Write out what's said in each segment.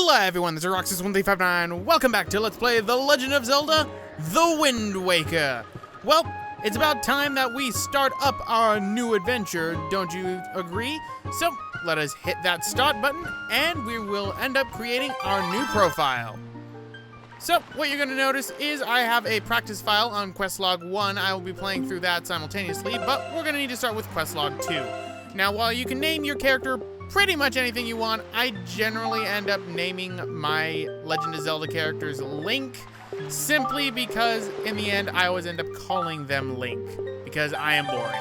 Hello everyone, this is Roxas1359. Welcome back to Let's Play The Legend of Zelda, The Wind Waker. Well, it's about time that we start up our new adventure, don't you agree? So, let us hit that start button, and we will end up creating our new profile. So, what you're going to notice is I have a practice file on Questlog 1. I will be playing through that simultaneously, but we're going to need to start with Questlog 2. Now, while you can name your character pretty much anything you want, I generally end up naming my Legend of Zelda characters Link, simply because in the end I always end up calling them Link, because I am boring.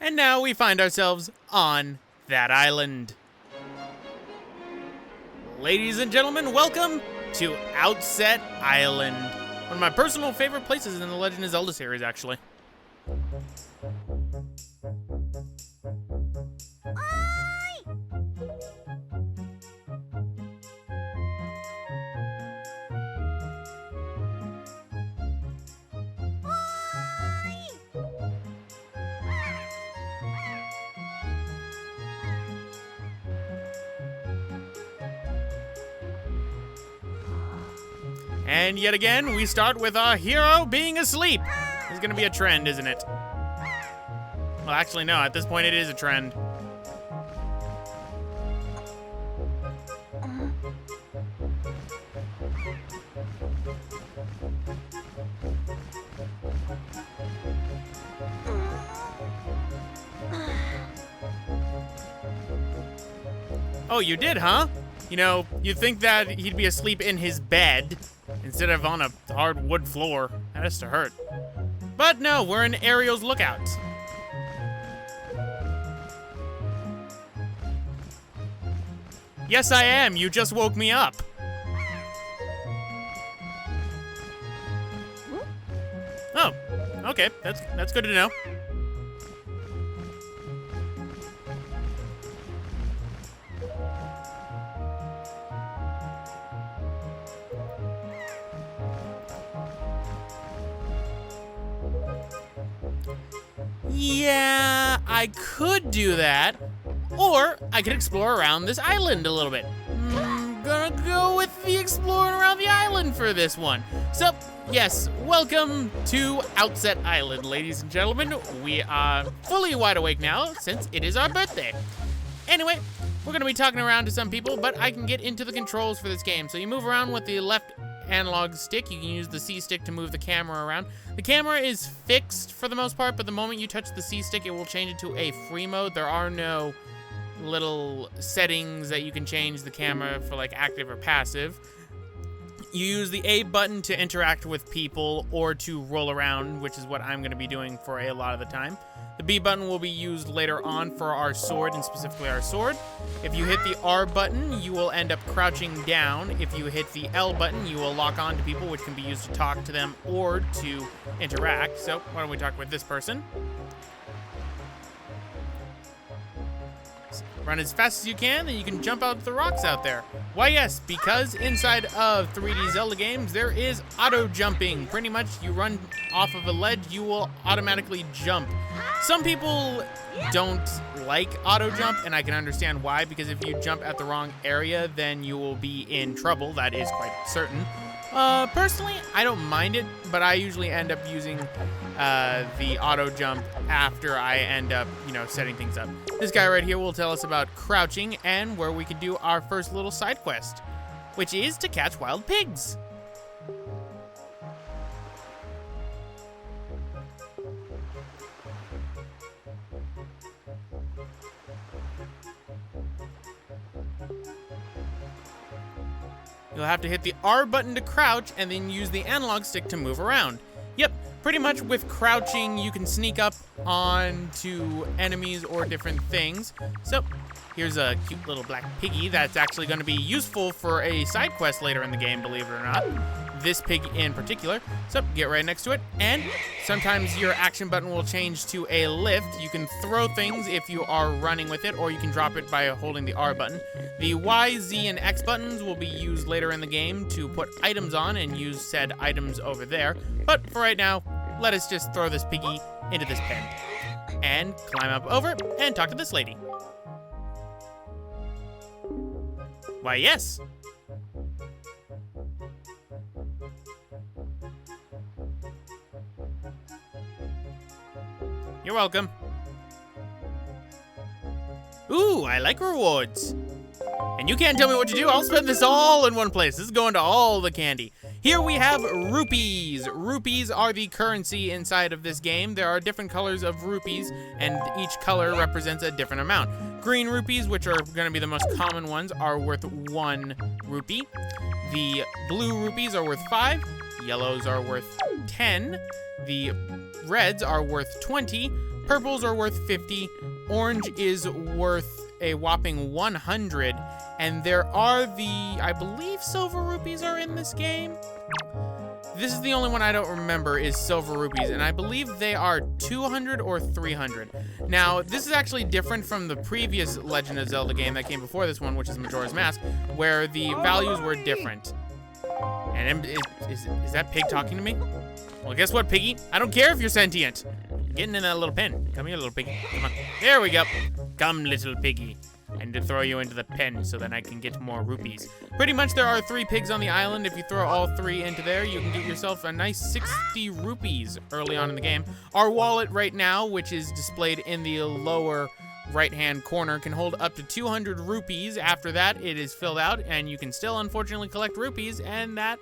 And now we find ourselves on that island. Ladies and gentlemen, welcome to Outset Island. One of my personal favorite places in the Legend of Zelda series, actually. And yet again, we start with our hero being asleep. It's gonna be a trend, isn't it? Well, actually, no. At this point, it is a trend. Oh, you did, huh? You know, you'd think that he'd be asleep in his bed instead of on a hard wood floor. That has to hurt. But no, we're in Ariel's lookout. Yes, I am. You just woke me up. Oh, okay. That's good to know. Yeah, I could do that. Or I could explore around this island a little bit. Gonna go with the exploring around the island for this one. So, yes, welcome to Outset Island, ladies and gentlemen. We are fully wide awake now since it is our birthday. Anyway, we're gonna be talking around to some people, but I can get into the controls for this game. So you move around with the left analog stick. You can use the C stick to move the camera around. The camera is fixed for the most part, but the moment you touch the C stick, it will change it to a free mode. There are no little settings that you can change the camera for like active or passive. You use the A button to interact with people or to roll around, which is what I'm going to be doing for a lot of the time. The B button will be used later on for our sword, and specifically our sword. If you hit the R button, you will end up crouching down. If you hit the L button, you will lock on to people, which can be used to talk to them or to interact. So why don't we talk with this person? Run as fast as you can, then you can jump out the rocks out there. Why, yes, because inside of 3D Zelda games, there is auto jumping. Pretty much, you run off of a ledge, you will automatically jump. Some people don't like auto jump, and I can understand why, because if you jump at the wrong area, then you will be in trouble. That is quite certain. Personally, I don't mind it, but I usually end up using the auto jump after I end up, setting things up. This guy right here will tell us about crouching and where we can do our first little side quest, which is to catch wild pigs. You'll have to hit the R button to crouch and then use the analog stick to move around. Yep, pretty much with crouching, you can sneak up onto enemies or different things. So, here's a cute little black piggy that's actually going to be useful for a side quest later in the game, believe it or not. This pig in particular. So, get right next to it. And sometimes your action button will change to a lift. You can throw things if you are running with it, or you can drop it by holding the R button. The Y, Z, and X buttons will be used later in the game to put items on and use said items over there. But for right now, let us just throw this piggy into this pen and climb up over and talk to this lady. Why, yes. You're welcome. Ooh, I like rewards. And you can't tell me what to do. I'll spend this all in one place. This is going to all the candy. Here we have rupees. Rupees are the currency inside of this game. There are different colors of rupees, and each color represents a different amount. Green rupees, which are going to be the most common ones, are worth 1 rupee. The blue rupees are worth 5. Yellows are worth 10. The reds are worth 20. Purples are worth 50. Orange is worth a whopping 100. And there are I believe silver rupees are in this game. This is the only one I don't remember is silver rupees, and I believe they are 200 or 300. Now, this is actually different from the previous Legend of Zelda game that came before this one, which is Majora's Mask, where the values were different. And is that pig talking to me? Well, guess what, piggy? I don't care if you're sentient. Getting in that little pen. Come here, little piggy. Come on. There we go. Come, little piggy. and to throw you into the pen so that I can get more rupees. Pretty much there are 3 pigs on the island. If you throw all 3 into there, you can get yourself a nice 60 rupees early on in the game. Our wallet right now, which is displayed in the lower right-hand corner, can hold up to 200 rupees. After that, it is filled out, and you can still, unfortunately, collect rupees, and that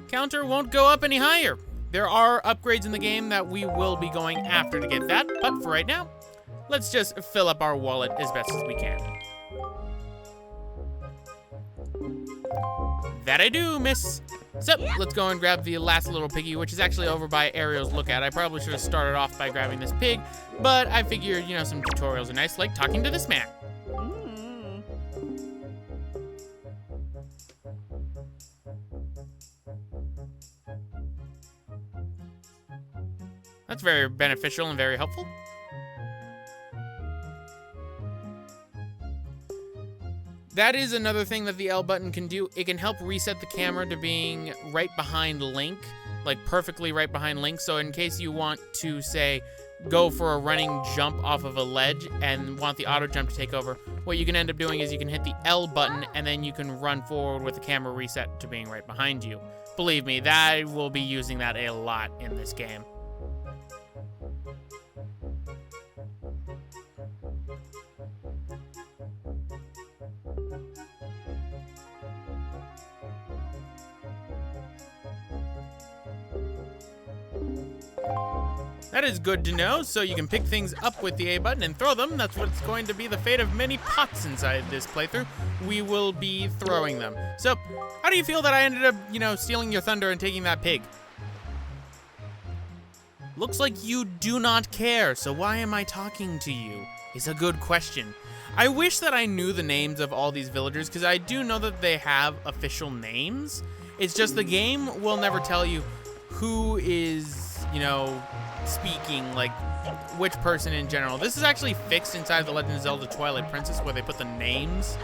counter won't go up any higher. There are upgrades in the game that we will be going after to get that, but for right now, let's just fill up our wallet as best as we can. That I do, miss. So, let's go and grab the last little piggy, which is actually over by Ariel's Lookout. I probably should have started off by grabbing this pig, but I figured, you know, some tutorials are nice, like talking to this man. That's very beneficial and very helpful. That is another thing that the L button can do. It can help reset the camera to being right behind Link, like perfectly right behind Link. So in case you want to, say, go for a running jump off of a ledge and want the auto jump to take over, what you can end up doing is you can hit the L button and then you can run forward with the camera reset to being right behind you. Believe me, that will be using that a lot in this game. That is good to know, so you can pick things up with the A button and throw them. That's what's going to be the fate of many pots inside this playthrough. We will be throwing them. So, how do you feel that I ended up, you know, stealing your thunder and taking that pig? Looks like you do not care, so why am I talking to you? Is a good question. I wish that I knew the names of all these villagers, because I do know that they have official names. It's just the game will never tell you who is, you know, speaking, like which person in general. This is actually fixed inside The Legend of Zelda Twilight Princess, where they put the names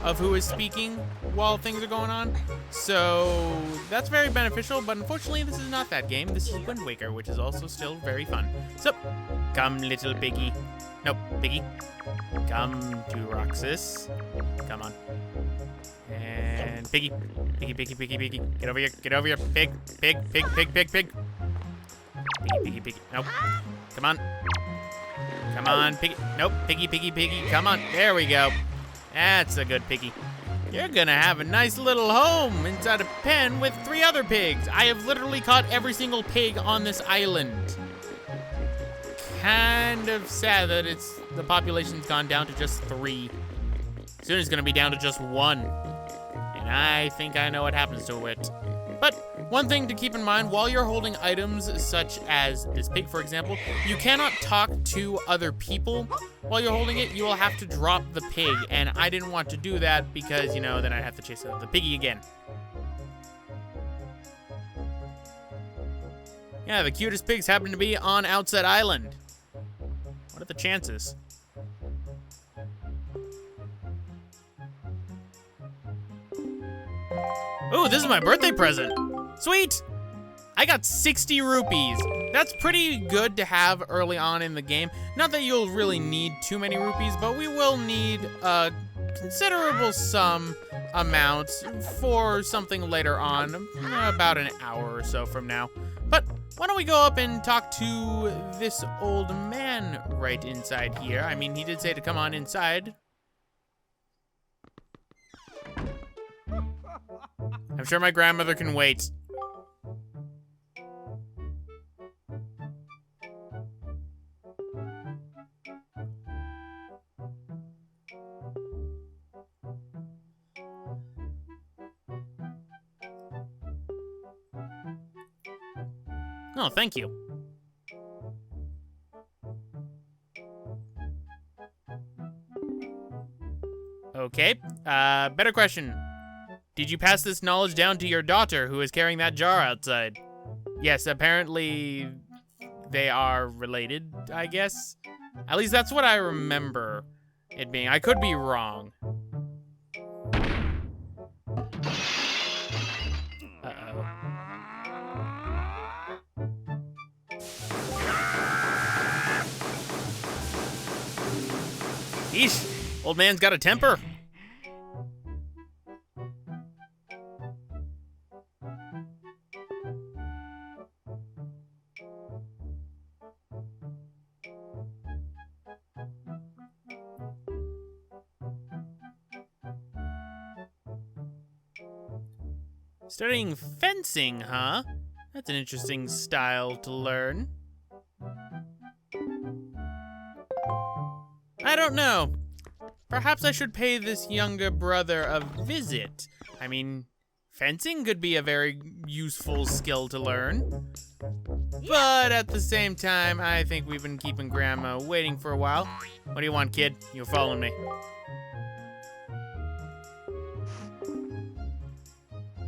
of who is speaking while things are going on. So that's very beneficial, but unfortunately this is not that game. This is Wind Waker, which is also still very fun. So, come little piggy. Nope, piggy. Come to Roxas. Come on. And piggy. Piggy, piggy, piggy, piggy. Get over here. Get over here. Pig, pig, pig, pig, pig, pig. Piggy, piggy, piggy. Nope. Come on. Come on, piggy. Nope. Piggy, piggy, piggy. Come on. There we go. That's a good piggy. You're gonna have a nice little home inside a pen with 3 other pigs. I have literally caught every single pig on this island. Kind of sad that the population's gone down to just 3. Soon it's gonna be down to just 1. And I think I know what happens to it. But one thing to keep in mind, while you're holding items such as this pig, for example, you cannot talk to other people while you're holding it. You will have to drop the pig, and I didn't want to do that because, you know, then I'd have to chase the piggy again. Yeah, the cutest pigs happen to be on Outset Island. What are the chances? Ooh, this is my birthday present. Sweet! I got 60 rupees. That's pretty good to have early on in the game. Not that you'll really need too many rupees, but we will need a considerable sum amounts for something later on, about an hour or so from now. But why don't we go up and talk to this old man right inside here? I mean, he did say to come on inside. I'm sure my grandmother can wait. Oh, thank you. Okay, better question. Did you pass this knowledge down to your daughter who is carrying that jar outside? Yes, apparently they are related, I guess. At least that's what I remember it being. I could be wrong. Uh-oh. Eesh. Old man's got a temper. Studying fencing, huh? That's an interesting style to learn. I don't know. Perhaps I should pay this younger brother a visit. I mean, fencing could be a very useful skill to learn. But at the same time, I think we've been keeping Grandma waiting for a while. What do you want, kid? You're following me.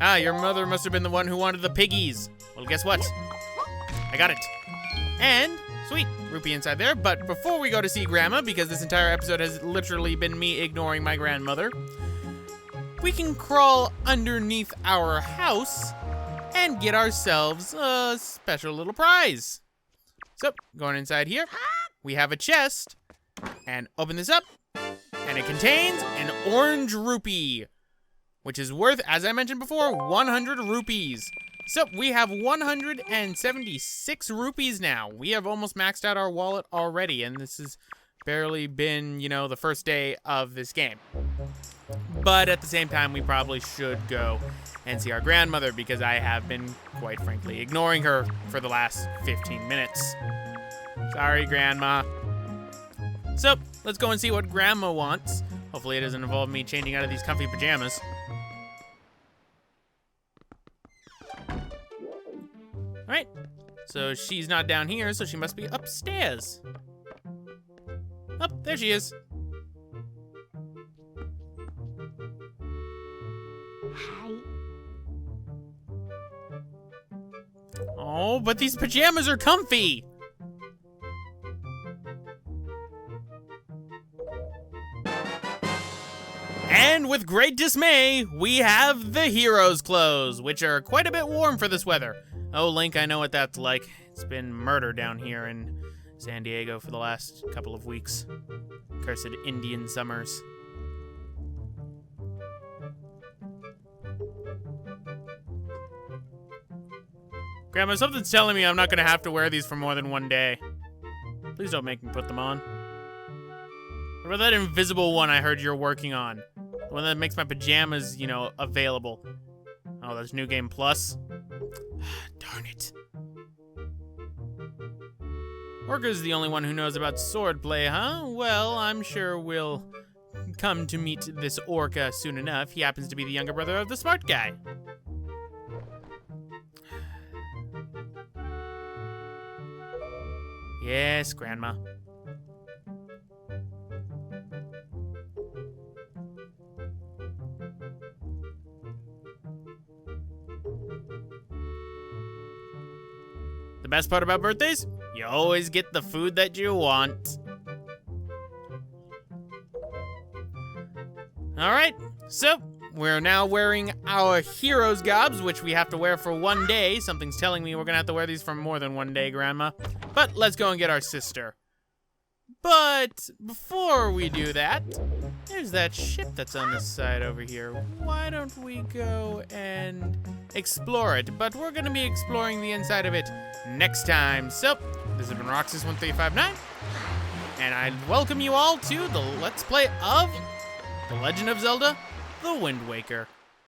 Ah, your mother must have been the one who wanted the piggies. Well, guess what? I got it. And, sweet, rupee inside there. But before we go to see Grandma, because this entire episode has literally been me ignoring my grandmother, we can crawl underneath our house and get ourselves a special little prize. So, going inside here, we have a chest. And open this up, and it contains an orange rupee, which is worth, as I mentioned before, 100 rupees. So we have 176 rupees now. We have almost maxed out our wallet already, and this has barely been, you know, the first day of this game. But at the same time, we probably should go and see our grandmother, because I have been, quite frankly, ignoring her for the last 15 minutes. Sorry, Grandma. So let's go and see what Grandma wants. Hopefully it doesn't involve me changing out of these comfy pajamas. Alright, so she's not down here, so she must be upstairs. Oh, there she is. Hi. Oh, but these pajamas are comfy! And with great dismay, we have the hero's clothes, which are quite a bit warm for this weather. Oh, Link, I know what that's like. It's been murder down here in San Diego for the last couple of weeks. Cursed Indian summers. Grandma, something's telling me I'm not gonna have to wear these for more than one day. Please don't make me put them on. What about that invisible one I heard you're working on? The one that makes my pajamas, you know, available. Oh, that's New Game Plus? Darn it. Orca's the only one who knows about swordplay, huh? Well, I'm sure we'll come to meet this Orca soon enough. He happens to be the younger brother of the smart guy. Yes, Grandma. The best part about birthdays? You always get the food that you want. Alright, so we're now wearing our hero's gobs, which we have to wear for one day. Something's telling me we're gonna have to wear these for more than one day, Grandma. But let's go and get our sister. But before we do that, there's that ship that's on this side over here. Why don't we go and explore it? But we're gonna be exploring the inside of it next time. So, this has been Roxas1359, and I welcome you all to the Let's Play of The Legend of Zelda: The Wind Waker.